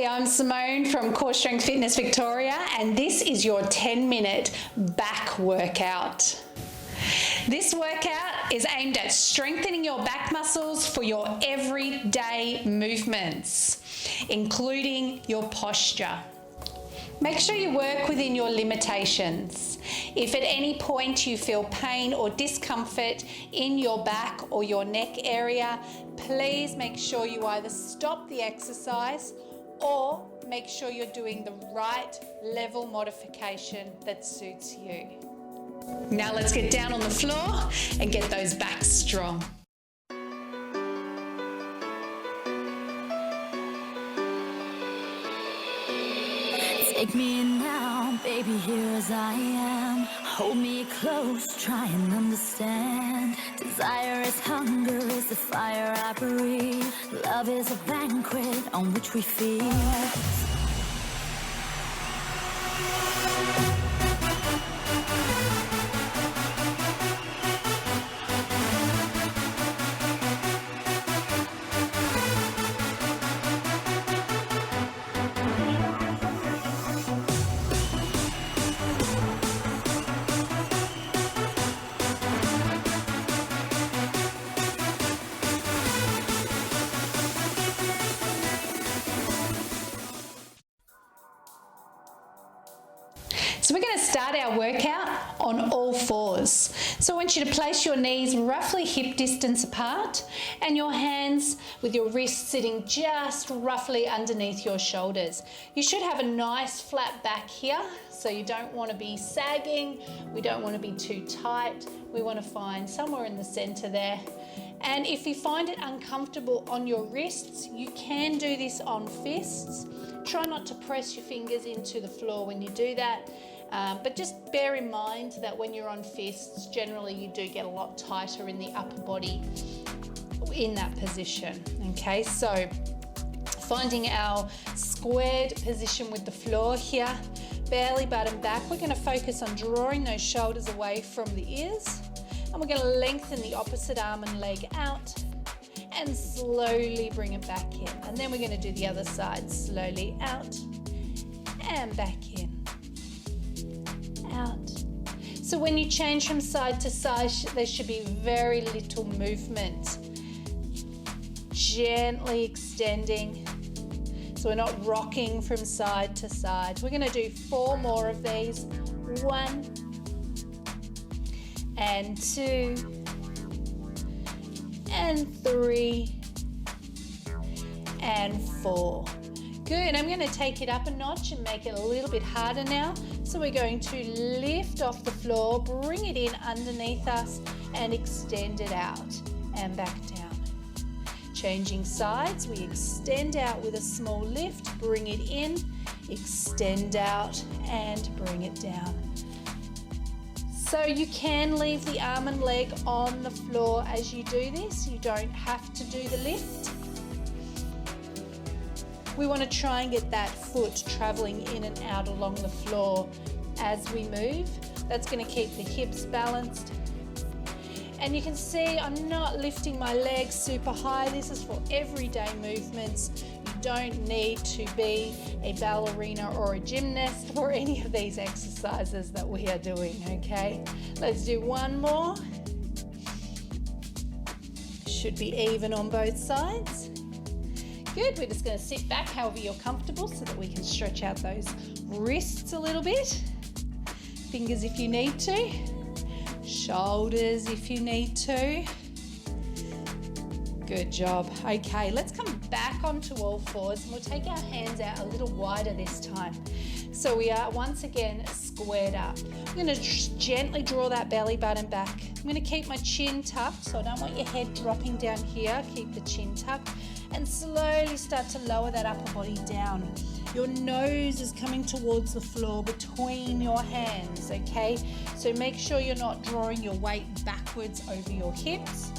I'm Simone from Core Strength Fitness Victoria, and this is your 10-minute back workout. This workout is aimed at strengthening your back muscles for your everyday movements, including your posture. Make sure you work within your limitations. If at any point you feel pain or discomfort in your back or your neck area, please make sure you either stop the exercise or make sure you're doing the right level modification that suits you. Now let's get down on the floor and get those backs strong. Take me in now, baby, here as I am. Hold me close, try and understand. Desire is hunger, is the fire I breathe. Love is a banquet on which we feed. So we're going to start our workout on all fours. So I want you to place your knees roughly hip distance apart and your hands with your wrists sitting just roughly underneath your shoulders. You should have a nice flat back here, so you don't want to be sagging, we don't want to be too tight, we want to find somewhere in the center there. And if you find it uncomfortable on your wrists, you can do this on fists. Try not to press your fingers into the floor when you do that. But just bear in mind that when you're on fists, generally you do get a lot tighter in the upper body in that position. Okay, so finding our squared position with the floor here, belly button back, we're going to focus on drawing those shoulders away from the ears, and we're going to lengthen the opposite arm and leg out and slowly bring it back in. And then we're going to do the other side, slowly out and back in. Out. So when you change from side to side, there should be very little movement. Gently extending, so we're not rocking from side to side. We're going to do 4 more of these. 1 and 2 and 3 and 4. Good, I'm going to take it up a notch and make it a little bit harder now. So we're going to lift off the floor, bring it in underneath us and extend it out and back down. Changing sides, we extend out with a small lift, bring it in, extend out and bring it down. So you can leave the arm and leg on the floor as you do this. You don't have to do the lift. We want to try and get that foot traveling in and out along the floor as we move. That's going to keep the hips balanced. And you can see I'm not lifting my legs super high. This is for everyday movements. You don't need to be a ballerina or a gymnast for any of these exercises that we are doing, okay? Let's do 1 more. Should be even on both sides. Good, we're just going to sit back however you're comfortable so that we can stretch out those wrists a little bit. Fingers if you need to. Shoulders if you need to. Good job. Okay, let's come back onto all fours and we'll take our hands out a little wider this time. So we are once again squared up. I'm going to gently draw that belly button back. I'm going to keep my chin tucked, so I don't want your head dropping down here. Keep the chin tucked and slowly start to lower that upper body down. Your nose is coming towards the floor between your hands, okay? So make sure you're not drawing your weight backwards over your hips.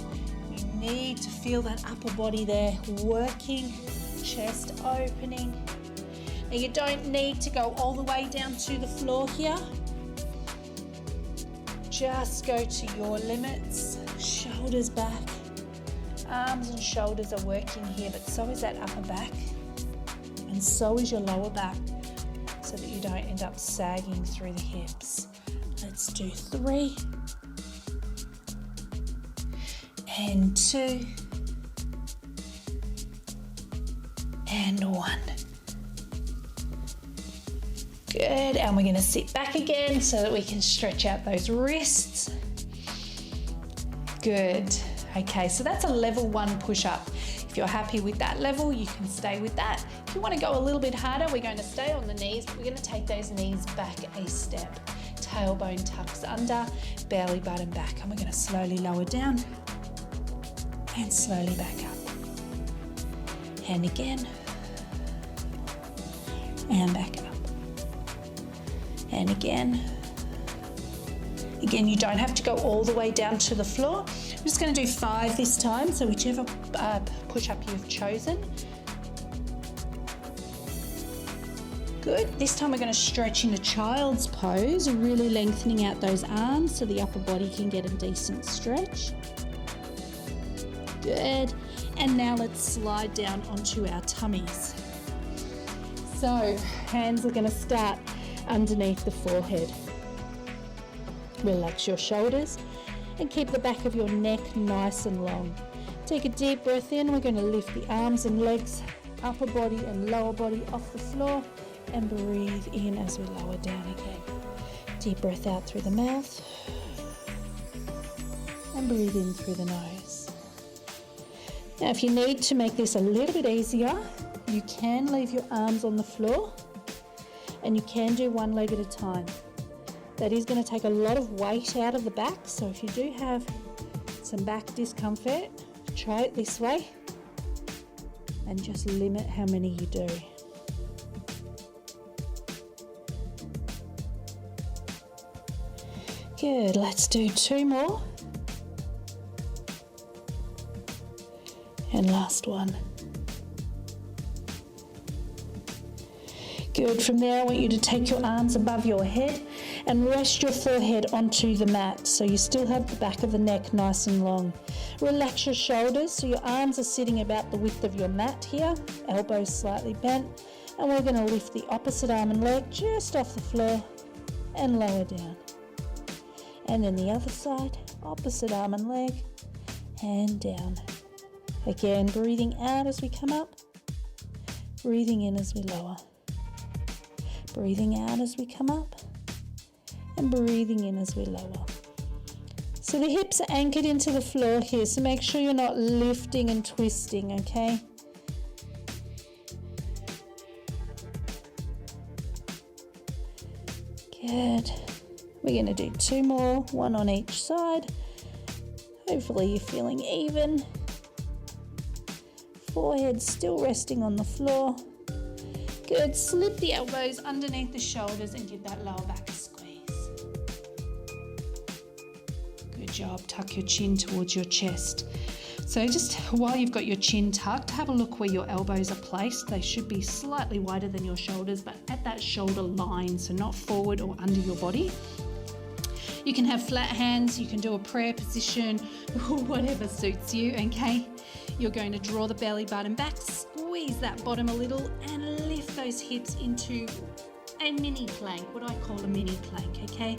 You need to feel that upper body there working, chest opening. Now you don't need to go all the way down to the floor here. Just go to your limits, shoulders back. Arms and shoulders are working here, but so is that upper back. And so is your lower back, so that you don't end up sagging through the hips. Let's do 3 and 2 and 1. Good, and we're going to sit back again so that we can stretch out those wrists. Good. Okay, so that's a level 1 push-up. If you're happy with that level, you can stay with that. If you want to go a little bit harder, we're going to stay on the knees, but we're going to take those knees back a step. Tailbone tucks under, belly button back, and we're going to slowly lower down and slowly back up. And again, and back up. And again. Again, you don't have to go all the way down to the floor. I'm just going to do 5 this time, so whichever push-up you've chosen. Good. This time we're going to stretch into child's pose, really lengthening out those arms so the upper body can get a decent stretch. Good. And now let's slide down onto our tummies. So hands are going to start underneath the forehead. Relax your shoulders and keep the back of your neck nice and long. Take a deep breath in. We're going to lift the arms and legs, upper body and lower body off the floor, and breathe in as we lower down again. Deep breath out through the mouth and breathe in through the nose. Now, if you need to make this a little bit easier, you can leave your arms on the floor and you can do one leg at a time. That is going to take a lot of weight out of the back, so if you do have some back discomfort, try it this way and just limit how many you do. Good, let's do 2 more. And last one. Good, from there I want you to take your arms above your head and rest your forehead onto the mat so you still have the back of the neck nice and long. Relax your shoulders so your arms are sitting about the width of your mat here, elbows slightly bent, and we're going to lift the opposite arm and leg just off the floor and lower down. And then the other side, opposite arm and leg, and down. Again, breathing out as we come up, breathing in as we lower. Breathing out as we come up and breathing in as we lower. So the hips are anchored into the floor here, so make sure you're not lifting and twisting, okay? Good. We're going to do 2 more, 1 on each side. Hopefully you're feeling even. Forehead still resting on the floor. Good, slip the elbows underneath the shoulders and give that lower back a squeeze. Good job, tuck your chin towards your chest. So just while you've got your chin tucked, have a look where your elbows are placed. They should be slightly wider than your shoulders, but at that shoulder line, so not forward or under your body. You can have flat hands, you can do a prayer position, whatever suits you, okay? You're going to draw the belly button back, squeeze that bottom a little and lift those hips into a mini plank, what I call a mini plank, okay?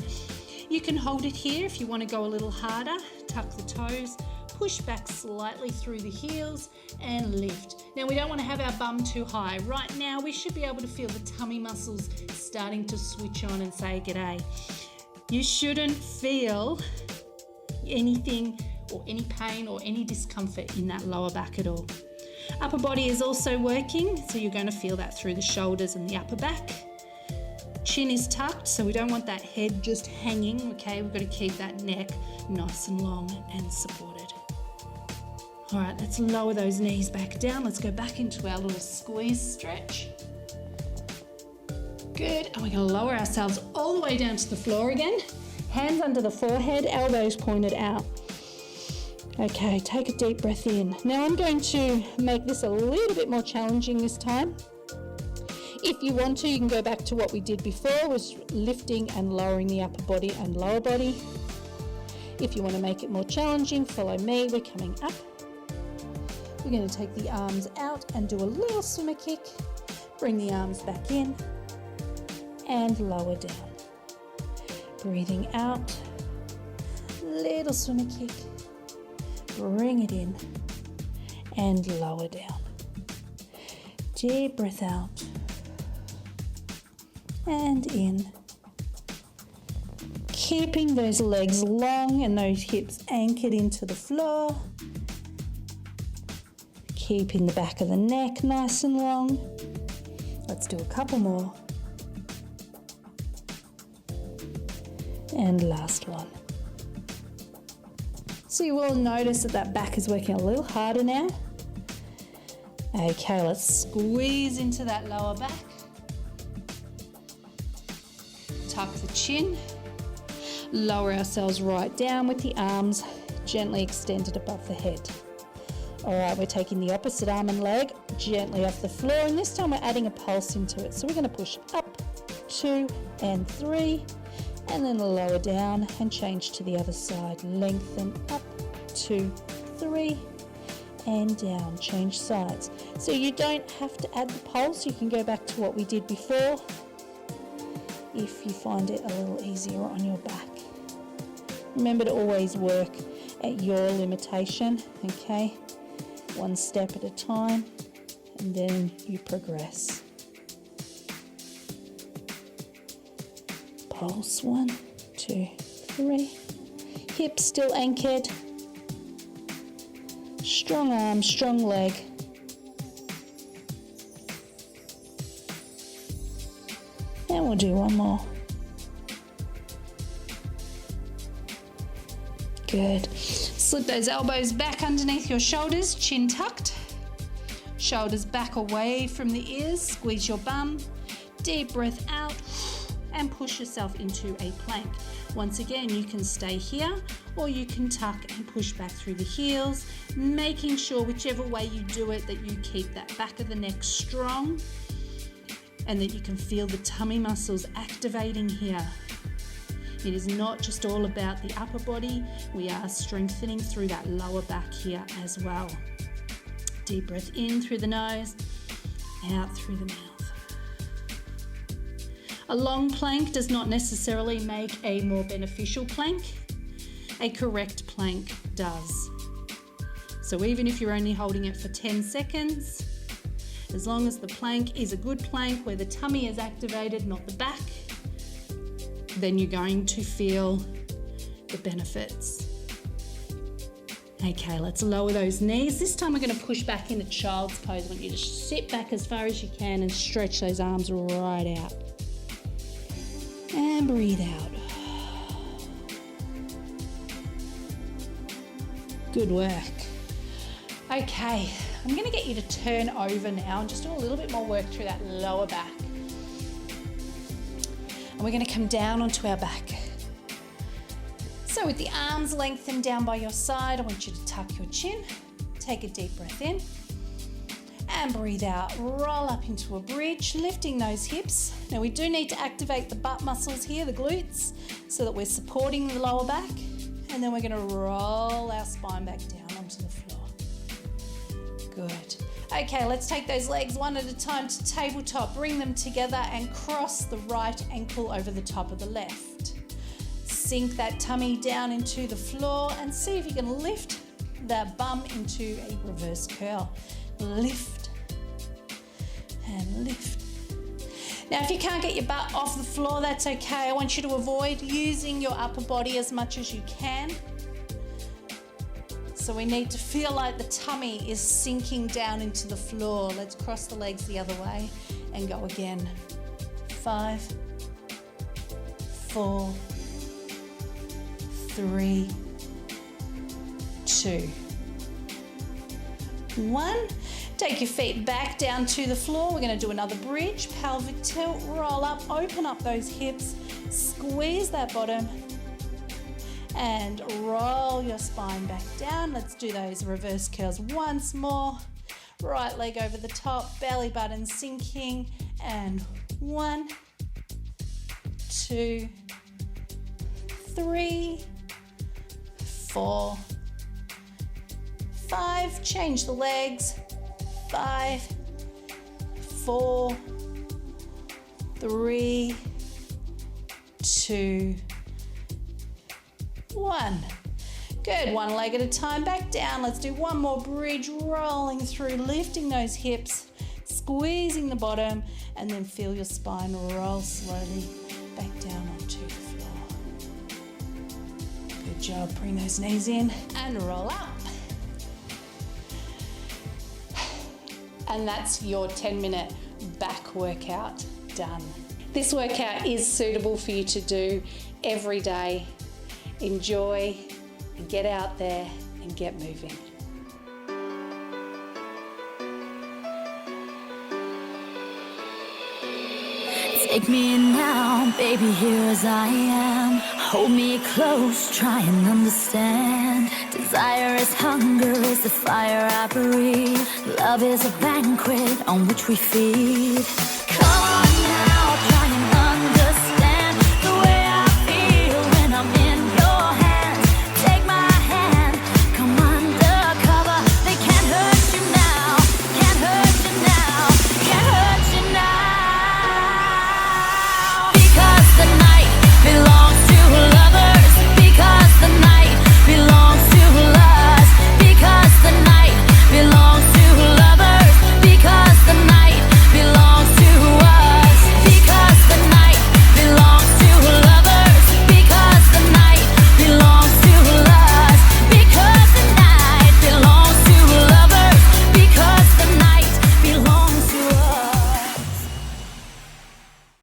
You can hold it here if you want to go a little harder, tuck the toes, push back slightly through the heels and lift. Now we don't want to have our bum too high. Right now we should be able to feel the tummy muscles starting to switch on and say g'day. You shouldn't feel anything or any pain or any discomfort in that lower back at all. Upper body is also working, so you're going to feel that through the shoulders and the upper back. Chin is tucked, so we don't want that head just hanging, okay? We've got to keep that neck nice and long and supported. All right, let's lower those knees back down. Let's go back into our little squeeze stretch. Good, and we're going to lower ourselves all the way down to the floor again. Hands under the forehead, elbows pointed out. Okay, take a deep breath in. Now I'm going to make this a little bit more challenging this time. If you want to, you can go back to what we did before, was lifting and lowering the upper body and lower body. If you want to make it more challenging, follow me. We're coming up. We're going to take the arms out and do a little swimmer kick. Bring the arms back in and lower down. Breathing out, little swimmer kick. Bring it in and lower down. Deep breath out and in. Keeping those legs long and those hips anchored into the floor. Keeping the back of the neck nice and long. Let's do a couple more. And last one. So you will notice that back is working a little harder now. Okay, let's squeeze into that lower back. Tuck the chin. Lower ourselves right down with the arms gently extended above the head. All right, we're taking the opposite arm and leg gently off the floor, and this time we're adding a pulse into it. So we're going to push up, 2 and 3, and then lower down and change to the other side. Lengthen up, 2, 3, and down. Change sides. So you don't have to add the pulse. You can go back to what we did before if you find it a little easier on your back. Remember to always work at your limitation, okay? One step at a time, and then you progress. Pulse, 1, 2, 3. Hips still anchored. Strong arm, strong leg. And we'll do one more. Good. Slip those elbows back underneath your shoulders, chin tucked. Shoulders back away from the ears, squeeze your bum. Deep breath out and push yourself into a plank. Once again, you can stay here or you can tuck and push back through the heels, making sure whichever way you do it that you keep that back of the neck strong and that you can feel the tummy muscles activating here. It is not just all about the upper body, we are strengthening through that lower back here as well. Deep breath in through the nose, out through the mouth. A long plank does not necessarily make a more beneficial plank. A correct plank does. So even if you're only holding it for 10 seconds, as long as the plank is a good plank where the tummy is activated, not the back, then you're going to feel the benefits. Okay, let's lower those knees. This time we're going to push back into child's pose. I want you to sit back as far as you can and stretch those arms right out. And breathe out. Good work. Okay, I'm going to get you to turn over now and just do a little bit more work through that lower back. And we're going to come down onto our back. So with the arms lengthened down by your side, I want you to tuck your chin, take a deep breath in, and breathe out. Roll up into a bridge, lifting those hips. Now we do need to activate the butt muscles here, the glutes, so that we're supporting the lower back. And then we're going to roll our spine back down onto the floor. Good. Okay, let's take those legs one at a time to tabletop. Bring them together and cross the right ankle over the top of the left. Sink that tummy down into the floor and see if you can lift that bum into a reverse curl. Lift and lift. Now, if you can't get your butt off the floor, that's okay. I want you to avoid using your upper body as much as you can. So we need to feel like the tummy is sinking down into the floor. Let's cross the legs the other way and go again. 5, 4, 3, 2, 1. Take your feet back down to the floor. We're going to do another bridge, pelvic tilt, roll up, open up those hips, squeeze that bottom, and roll your spine back down. Let's do those reverse curls once more. Right leg over the top, belly button sinking, and 1, 2, 3, 4, 5. Change the legs. 5, 4, 3, 2, 1. Good, one leg at a time, back down. Let's do one more bridge, rolling through, lifting those hips, squeezing the bottom, and then feel your spine roll slowly back down onto the floor. Good job, bring those knees in and roll up. And that's your 10-minute back workout done. This workout is suitable for you to do every day. Enjoy, and get out there and get moving. Take me in now, baby, here as I am. Hold me close, try and understand. Desire is hunger, is the fire I breathe. Love is a banquet on which we feed.